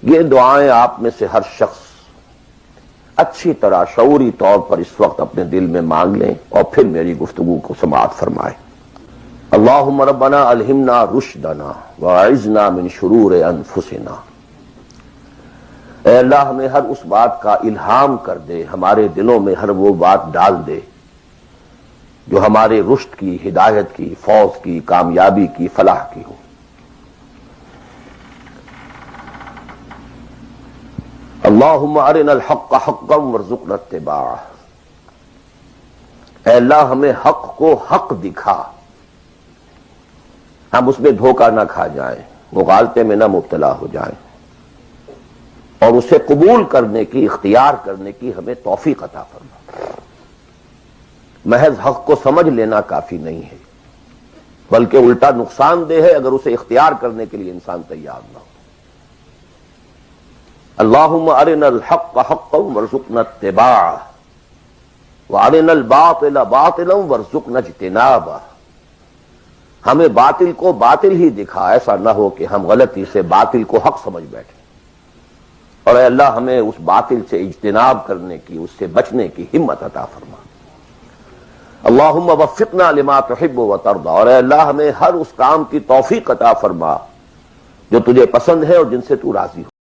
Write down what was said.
یہ دعائیں آپ میں سے ہر شخص اچھی طرح شعوری طور پر اس وقت اپنے دل میں مانگ لیں اور پھر میری گفتگو کو سماعت فرمائیں۔ اللہم ربنا الہمنا رشدنا واعذنا من شرور انفسنا۔ اے اللہ ہمیں ہر اس بات کا الہام کر دے، ہمارے دلوں میں ہر وہ بات ڈال دے جو ہمارے رشد کی، ہدایت کی، فوز کی، کامیابی کی، فلاح کی ہو۔ اللہم ارنا الحق حقا وارزقنا اتباعہ۔ اے اللہ ہمیں حق کو حق دکھا، ہم اس میں دھوکہ نہ کھا جائیں، مغالطے میں نہ مبتلا ہو جائیں، اور اسے قبول کرنے کی، اختیار کرنے کی ہمیں توفیق عطا فرما۔ محض حق کو سمجھ لینا کافی نہیں ہے، بلکہ الٹا نقصان دہ ہے اگر اسے اختیار کرنے کے لیے انسان تیار نہ ہو۔ اللہم ارنا الحق حقا وارزقنا اتباعہ وارنا الباطل باطلا وارزقنا اجتنابہ۔ ہمیں باطل کو باطل ہی دکھا، ایسا نہ ہو کہ ہم غلطی سے باطل کو حق سمجھ بیٹھیں، اور اے اللہ ہمیں اس باطل سے اجتناب کرنے کی، اس سے بچنے کی ہمت عطا فرما۔ اللہم وفقنا لما تحب وترضى، اور اے اللہ ہمیں ہر اس کام کی توفیق عطا فرما جو تجھے پسند ہے اور جن سے تو راضی ہو۔